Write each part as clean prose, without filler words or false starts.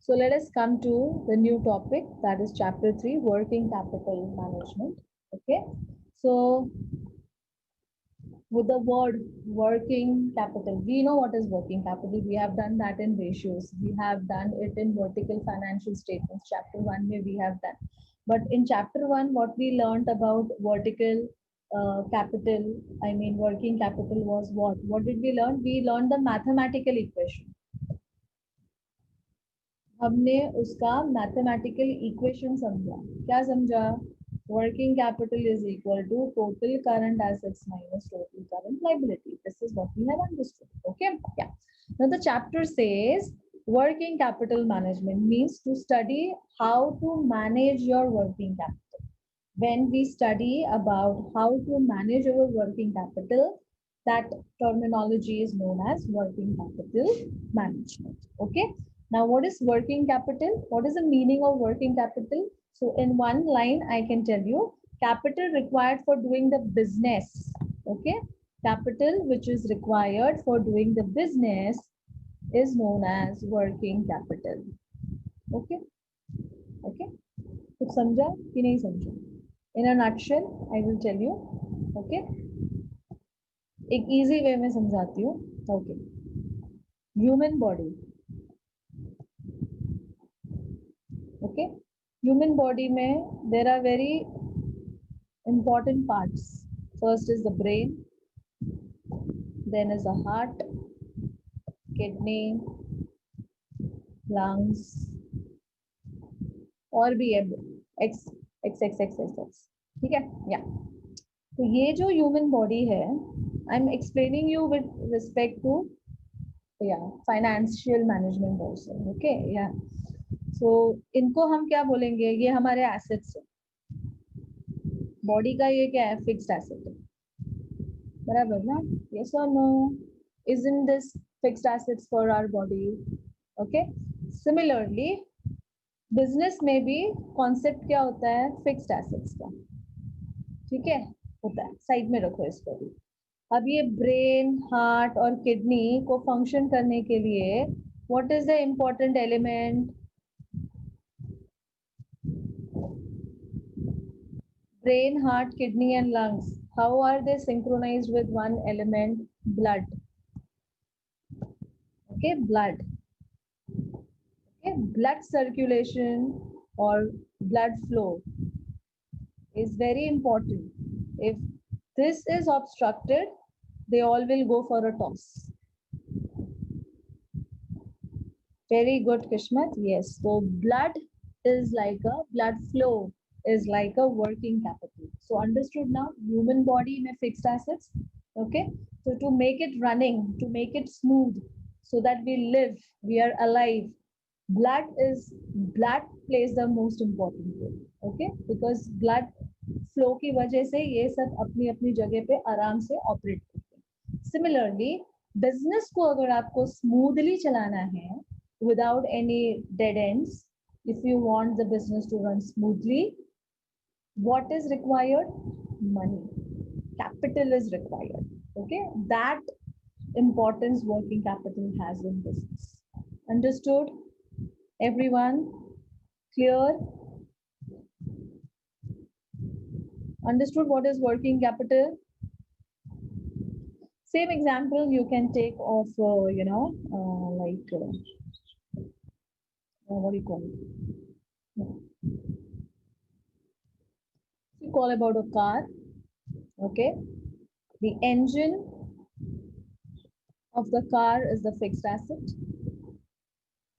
So let us come to the new topic, that is chapter 3, working capital management. Okay. So with the word working capital, we know what is working capital. We have done that in ratios. We have done it in vertical financial statements. Chapter 1 may we have done. But in chapter 1, what we learned about vertical capital, I mean working capital was what? What did we learn? We learned the mathematical equation. हमने उसका mathematical equation समझा. क्या समझा? Working capital is equal to total current assets minus total current liability. This is what we have understood. Okay, yeah. Now the chapter says working capital management means to study how to manage your working capital. When we study about how to manage our working capital, that terminology is known as working capital management. Okay. Now, what is working capital? What is the meaning of working capital? So in one line, I can tell you capital required for doing the business. Okay. Capital which is required for doing the business is known as working capital. Okay. Okay. कुछ समझा कि नहीं समझा? In a nutshell, I will tell you. Okay. एक easy way में समझाती हूँ. Okay. Human body. Okay. Human body में there are very important parts. First is the brain, then is the heart, kidney, lungs, और भी है x x x x x x. ठीक है? या. तो ये जो human body है, I'm explaining you with respect to financial management also. Okay, yeah. So इनको हम क्या बोलेंगे? ये हमारे assets है. बॉडी का ये क्या है? फिक्स्ड एसेट है. बराबर ना? यस और no? Isn't this fixed assets for our body? Okay. Similarly, business में भी कॉन्सेप्ट क्या होता है? फिक्स्ड एसेट्स का. ठीक है, होता है. साइड में रखो इसको भी. अब ये ब्रेन, हार्ट और किडनी को फंक्शन करने के लिए what is the important element? Brain, heart, kidney and lungs. How are they synchronized with one element? Blood. Okay, blood. Okay, blood circulation or blood flow is very important. If this is obstructed, they all will go for a toss. Very good, Kishmat. Yes. So blood is like a blood flow is like a working capital. So understood now? Human body में fixed assets. Okay. So to make it running, to make it smooth, so that we live, we are alive, blood plays the most important role. Okay. Because blood flow की वजह से ये सब अपनी अपनी जगह पे आराम से ऑपरेट करते हैं. Similarly, business को अगर आपको smoothly चलाना है without any dead ends, if you want the business to run smoothly, what is required? Money. Capital is required. Okay, that importance working capital has in business. Understood? Everyone? Clear? Understood what is working capital? Same example you can take of, what do you call it? You call about a car. Okay. The engine of the car is the fixed asset.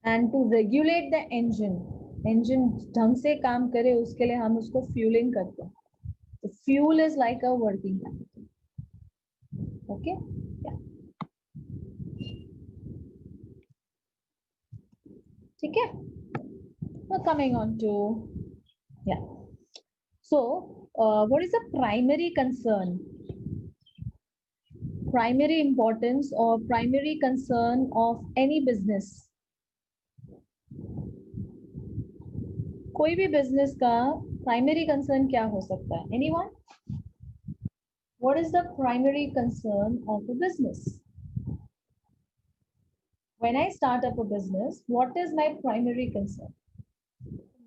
And to regulate the engine ढंग से काम करे उसके लिए हम उसको fueling करते हैं. The fuel is like a working capital. Okay. Yeah. ठीक है. Now coming on to So what is the primary concern? Primary importance or primary concern of any business? कोई भी business का primary concern क्या हो सकता है? Anyone? What is the primary concern of a business? When I start up a business, what is my primary concern?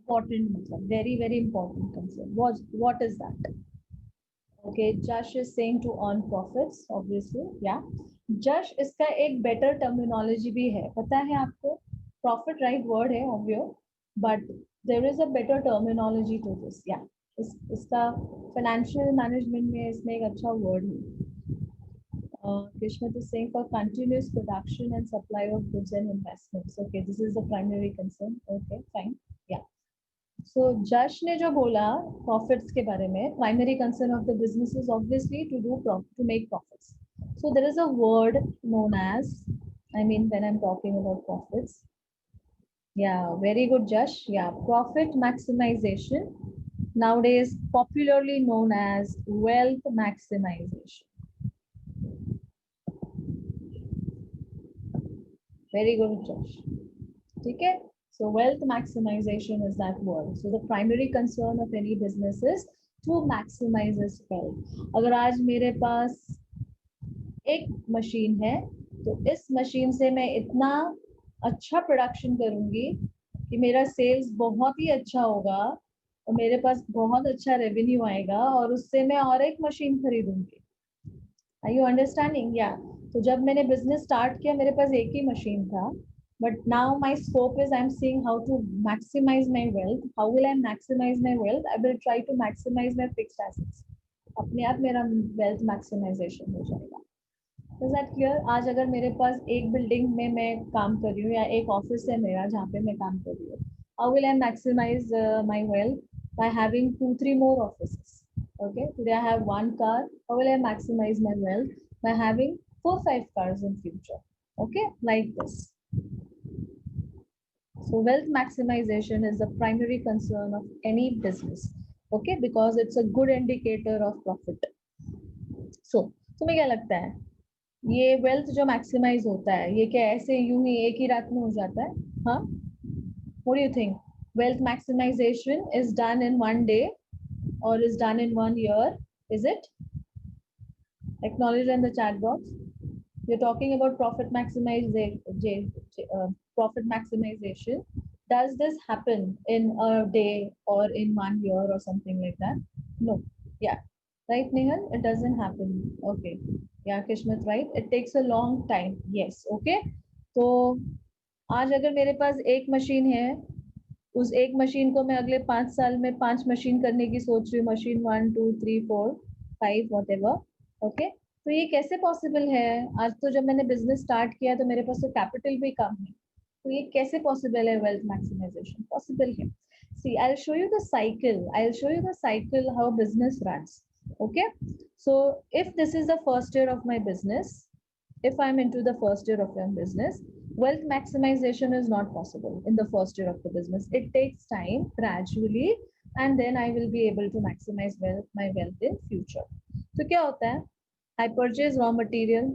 Important, matlab, very, very important concern. What is that? Okay, Josh is saying to earn profits, obviously. Yeah. Josh, इसका एक better terminology भी है. पता है आपको? Profit right word है, obvious, but there is a better terminology to this. Yeah. इसका financial management में इसमें एक अच्छा word है. Kishmat is saying for continuous production and supply of goods and investments. Okay, this is the primary concern. Okay, fine. Yeah. So जश ने जो बोला profits के बारे में, primary concern of the business is obviously to make profits. So there is a word known as, I mean when I'm talking about profits. Yeah, very good, Josh. Yeah, profit maximization, nowadays popularly known as wealth maximization. Very good, Josh. Okay. So wealth maximization is that word. So the primary concern of any business is to maximize its wealth. अगर आज मेरे पास एक machine है तो इस machine से मैं इतना अच्छा प्रोडक्शन करूंगी कि मेरा सेल्स बहुत ही अच्छा होगा और मेरे पास बहुत अच्छा रेवेन्यू आएगा और उससे मैं और एक machine खरीदूंगी. Are you understanding? Yeah. तो जब मैंने बिजनेस स्टार्ट किया मेरे पास एक ही मशीन था. But now my scope is I'm seeing how to maximize my wealth. How will I maximize my wealth? I will try to maximize my fixed assets. अपने आप मेरा wealth maximization हो जाएगा. Is that clear? आज अगर मेरे पास एक building में मैं काम कर रही हूँ या एक ऑफिस है मेरा जहाँ पे मैं काम कर रही हूँ, how will I maximize my wealth? By having 2-3 more offices. Okay, today I have one car. How will I maximize my wealth? By having 4-5 cars in future. Okay, like this. So wealth maximization is the primary concern of any business. Okay, because it's a good indicator of profit. So तुम्हें क्या लगता है ये wealth जो maximise होता है ये क्या ऐसे यूं ही एक ही रात में हो जाता है? हाँ, what do you think? Wealth maximisation is done in one day or is done in one year? Is it? Acknowledge in the chat box. You're talking about profit maximization. Does this happen in a day or in 1 year or something like that? No. Yeah. Right, Nihal? It doesn't happen. Okay. Yeah, Kishmat, right? It takes a long time. Yes. Okay. तो आज अगर मेरे पास एक machine है उस एक machine को मैं अगले 5 साल में 5 मशीन करने की सोच रही हूँ. Machine 1 2 3 4 5 what ever. ओके, तो ये कैसे पॉसिबल है? आज तो जब मैंने बिजनेस स्टार्ट किया तो मेरे पास तो कैपिटल भी कम है, तो ये कैसे पॉसिबल है? वेल्थ मैक्सिमाइजेशन पॉसिबल है. See, I'll show you the cycle. I'll show you the cycle how business runs. Okay, so if this is the first year of my business, if I'm into the first year of my business, wealth maximization is not possible in the first year of the business. It takes time gradually, and then I will be able to maximize my wealth in future. So क्या होता है? I purchase raw material.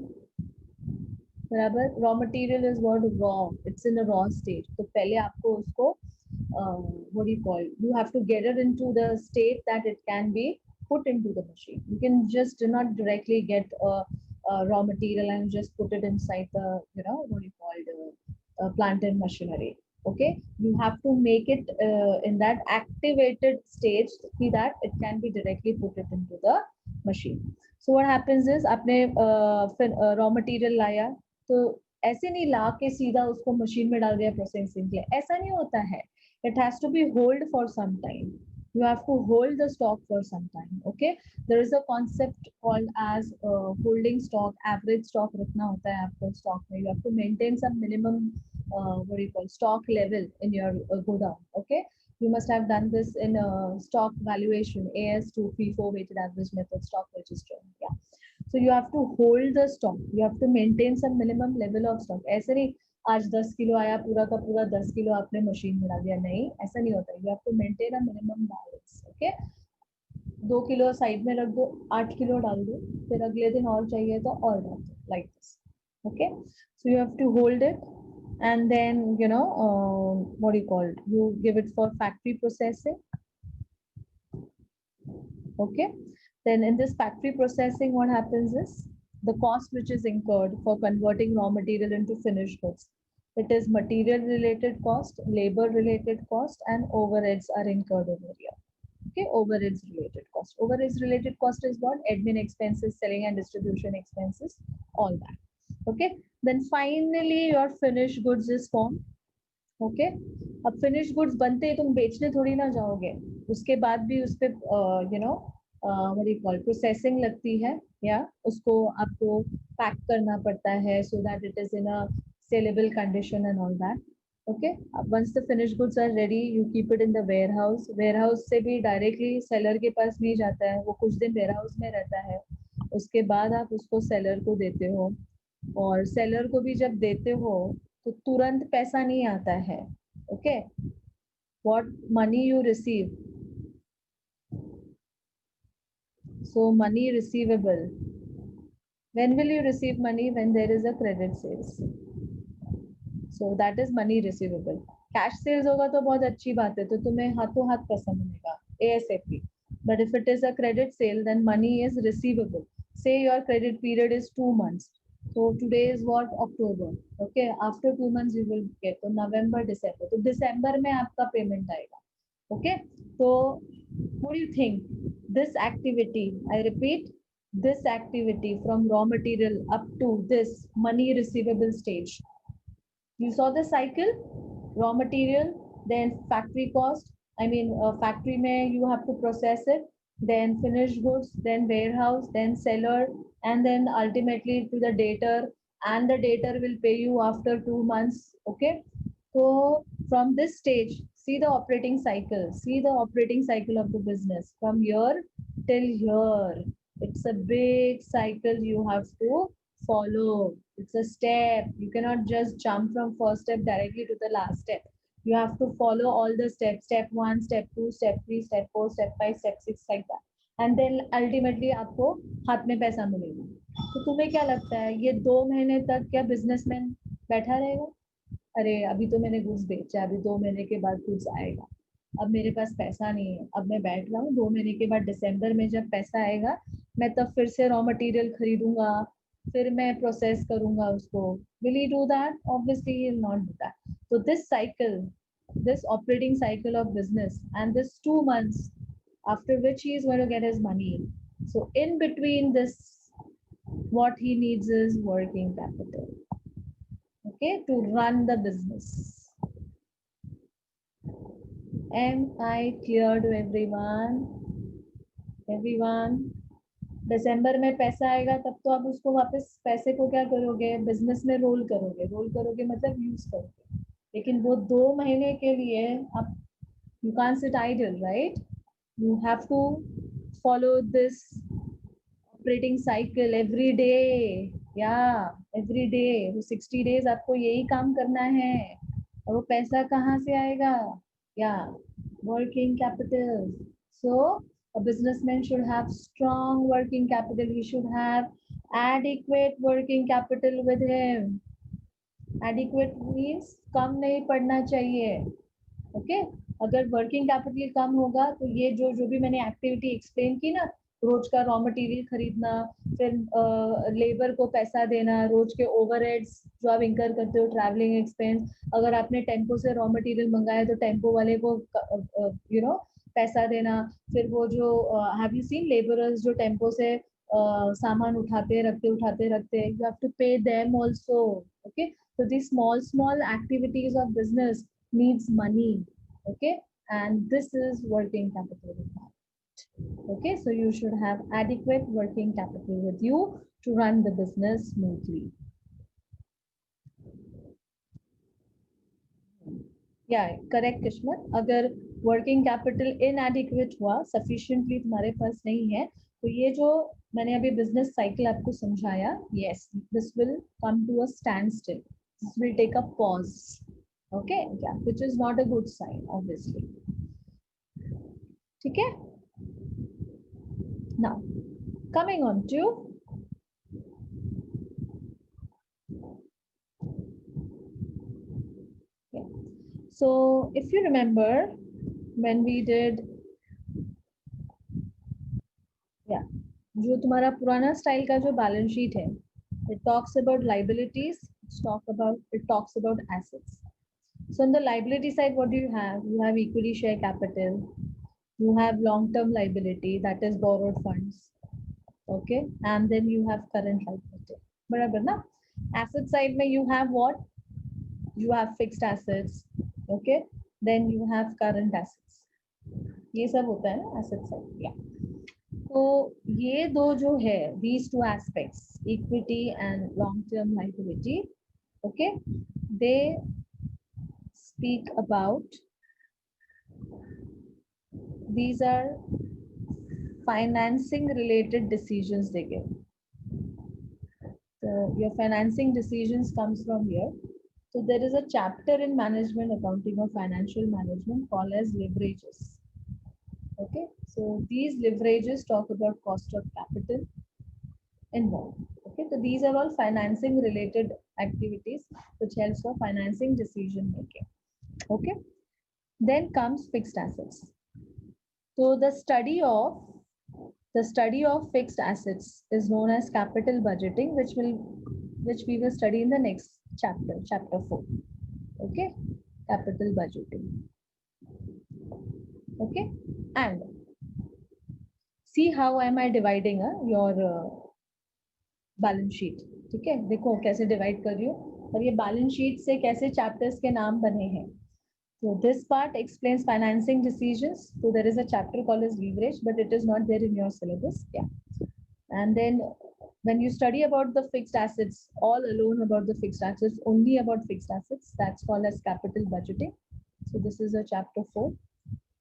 बराबर, raw material is what? Raw. It's in a raw state. तो पहले आपको उसको what do you call? You have to get it into the state that it can be put into the machine. You can just do not directly get a raw material and just put it inside the what do you call the plant and machinery. Okay, you have to make it in that activated stage so that it can be directly put it into the machine. So what happens is आपने raw material लाया तो ऐसे नहीं ला के सीधा उसको machine में डाल दिया प्रोसेसिंग के लिए, ऐसा नहीं होता है. It has to be hold for some time. You have to hold the stock for some time. Okay, there is a concept called as holding stock. Average stock रखना होता है आपको stock में. You have to maintain some minimum what do you call stock level in your godown. Okay, you must have done this in stock valuation, AS2 FIFO weighted average method, stock register. Yeah, so you have to hold the stock. You have to maintain some minimum level of stock. ऐसे नहीं आज 10 kilo आया पूरा का पूरा 10 kilo आपने machine में डाल दिया, नहीं ऐसा नहीं होता. You have to maintain a minimum balance. Okay, 2 kilo side में रख दो, 8 किलो डाल दो, फिर अगले दिन और चाहिए तो और डाल दो, like this. Okay, so you have to hold it and then what do you call it, you give it for factory processing. Okay, then in this factory processing what happens is the cost which is incurred for converting raw material into finished goods, It is material related cost, labor related cost, and overheads are incurred over here. Okay, overheads related cost. Overheads related cost is what? Admin expenses, selling and distribution expenses, all that. Okay, then finally your finished goods is formed. Okay, अब finish goods बनते ही तुम बेचने थोड़ी ना जाओगे, उसके बाद भी उस पे यू नो प्रोसेसिंग लगती है, या उसको आपको पैक करना पड़ता है so that it is in a saleable condition and all that. Okay, once the finish goods are ready you keep it in the warehouse. Warehouse से भी डायरेक्टली सेलर के पास नहीं जाता है, वो कुछ दिन वेयर हाउस में रहता है, उसके बाद आप उसको सेलर को देते हो, और सेलर को भी जब देते हो तो तुरंत पैसा नहीं आता है. Okay, what money you receive, so money receivable. when will you receive money? When there is a credit sales, so that is money receivable. Cash sales होगा तो बहुत अच्छी बात है, तो तुम्हें हाथों हाथ पैसा मिलेगा ASAP. But if it is a credit sale, then money is receivable. Say your credit period is 2 months. So today is what? October. Okay, after 2 months you will get to November, December. तो December में आपका payment आएगा. Okay, so what do you think? This activity, I repeat, this activity from raw material up to this money receivable stage. You saw the cycle: raw material, then factory cost, factory mein you have to process it, then finished goods, then warehouse, then seller, and then ultimately to the debtor, and the debtor will pay you after 2 months. Okay, so from this stage, see the operating cycle, see the operating cycle of the business from here till here. It's a big cycle you have to follow. It's a step. You cannot just jump from first step directly to the last step. You have to follow all the steps: step 1, step 2, step 3, step 4, step 5, step 6, like that. And then ultimately आपको हाथ में पैसा मिलेगा. तो तुम्हें क्या लगता है ये 2 महीने तक क्या बिजनेसमैन बैठा रहेगा? अरे अभी तो मैंने गुड्स बेचा, अभी 2 महीने के बाद गुड्स आएगा, अब मेरे पास पैसा नहीं है, अब मैं बैठ रहा हूँ, 2 महीने के बाद दिसंबर में जब पैसा आएगा मैं तब फिर से रॉ मटेरियल खरीदूंगा, फिर मैं प्रोसेस करूंगा उसको. Will he do that? Obviously he will not do that. So this cycle, this operating cycle of business, and this 2 months after which he is going to get his money. So in between this, what he needs is working capital. Okay, to run the business. Am I clear to everyone? Everyone? दिसंबर में पैसा आएगा तब तो आप उसको वापस पैसे को क्या करोगे? बिजनेस में रोल करोगे. रोल करोगे मतलब यूज करोगे. लेकिन वो 2 महीने के लिए आप, you can't sit idle, right? You have to follow this operating cycle every day. Yeah, every day. वो 60 days आपको यही काम करना है. और वो पैसा कहाँ से आएगा? Yeah, working capital. So a businessman should have strong working capital. He should have adequate working capital with him. Adequate means कम नहीं पड़ना चाहिए. ओके, अगर वर्किंग कैपिटल कम होगा तो ये जो जो भी मैंने एक्टिविटी एक्सप्लेन की ना, रोज का रॉ मटेरियल खरीदना, फिर लेबर को पैसा देना, रोज के ओवरहेड्स जो आप इंकर करते हो, ट्रैवलिंग एक्सपेंस, अगर आपने टेम्पो से रॉ मटेरियल मंगाया तो टेम्पो वाले को पैसा देना, फिर वो जो हैव यू सीन लेबरर्स जो टेम्पो से सामान उठाते रखते, you have to pay them also. Okay, so these small activities of business needs money. Okay, and this is working capital required. Okay, so you should have adequate working capital with you to run the business smoothly. Yeah, correct Kishmat. अगर working capital inadequate हुआ, sufficiently तुम्हारे पास नहीं है, तो ये जो मैंने अभी business cycle आपको समझाया, yes, this will come to a standstill. This will take a pause. Okay, yeah, which is not a good sign, obviously. ठीक है? Now, coming on to so if you remember when we did जो तुम्हारा पुराना style का जो balance sheet है, it talks about liabilities, it talks about assets. So on the liability side, what do you have? You have equity share capital. You have long-term liability, that is borrowed funds. Okay, and then you have current liability. बराबर ना? Asset side में you have what? You have fixed assets. Okay, then you have current assets. ये सब होता है ना asset side. Yeah. तो ये दो जो है, these two aspects, equity and long-term liability, okay, they speak about, these are financing related decisions they give. So your financing decisions comes from here. So there is a chapter in management accounting or financial management called as leverages. Okay, so these leverages talk about cost of capital involved. Okay, so these are all financing related activities which helps for financing decision making. Okay, then comes fixed assets. So the study of fixed assets is known as capital budgeting, which we will study in the next chapter, chapter 4. Okay, capital budgeting. Okay, and see how am I dividing your balance sheet. ठीक है, देखो कैसे divide कर रही हूँ, और ये balance sheet से कैसे चैप्टर्स के नाम बने हैं. So this part explains financing decisions. So there is a chapter called as leverage, but it is not there in your syllabus. Yeah. And then when you study about the fixed assets, all alone about the fixed assets, only about fixed assets, that's called as capital budgeting. So this is a chapter 4.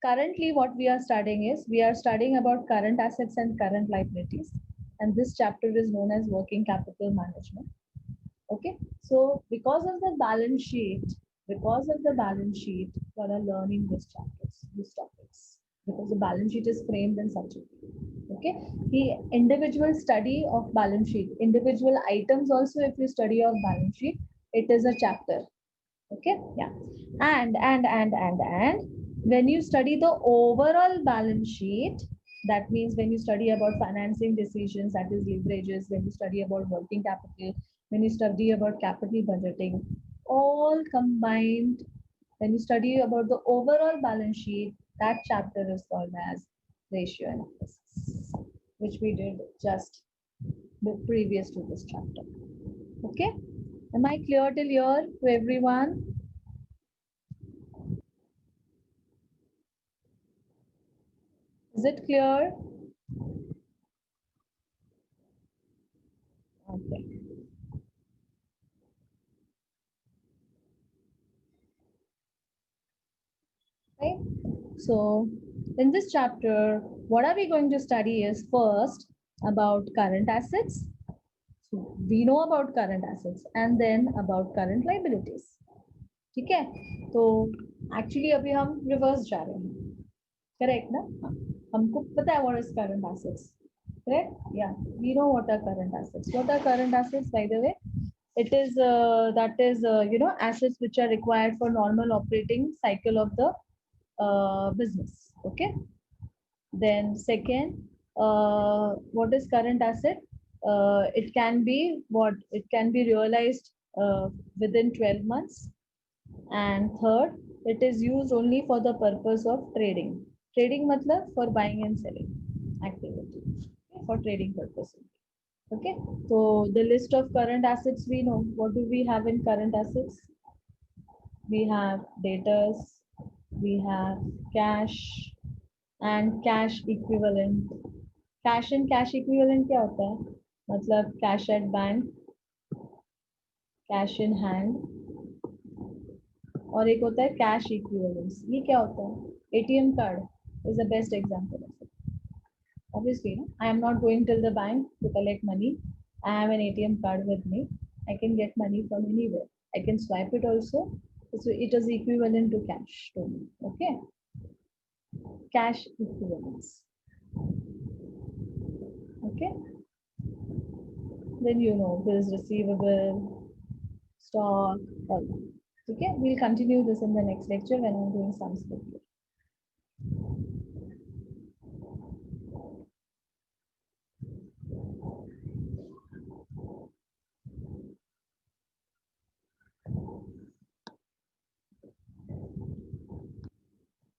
Currently, what we are studying is, we are studying about current assets and current liabilities. And this chapter is known as working capital management. Okay, so because of the balance sheet, you are learning these topics, because the balance sheet is framed in such a way. Okay, the individual study of balance sheet, individual items also, if you study of balance sheet, it is a chapter. Okay, yeah, and when you study the overall balance sheet, that means when you study about financing decisions, that is leverages, when you study about working capital, when you study about capital budgeting, all combined, when you study about the overall balance sheet, that chapter is called as ratio analysis, which we did just previous to this chapter. Okay, am I clear till here to everyone? Is it clear? Okay. Right. So in this chapter, what are we going to study is first about current assets. So we know about current assets, and then about current liabilities. ठीक है? तो actually अभी हम reverse जा रहे हैं. Correct ना? हाँ. हमको पता है what is current assets. Correct? Yeah. We know what are current assets. What are current assets, by the way? It is assets which are required for normal operating cycle of the business. Okay. Then second, what is current asset? It can be realized within 12 months. And third, it is used only for the purpose of trading. Trading matlab for buying and selling activity, okay, for trading purposes. Okay, so the list of current assets we know. What do we have in current assets? We have debtors, we have cash and cash equivalent. Cash and cash equivalent क्या होता है? मतलब cash at bank, cash in hand, और एक होता है cash equivalents. ये क्या होता है? ATM card is the best example of it. Obviously, no? I am not going till the bank to collect money. I have an ATM card with me. I can get money from anywhere. I can swipe it also. So it is equivalent to cash to me. Okay. Cash equivalents. Okay. Then you know bills receivable, stock, all that. Okay. We'll continue this in the next lecture when I'm doing some split.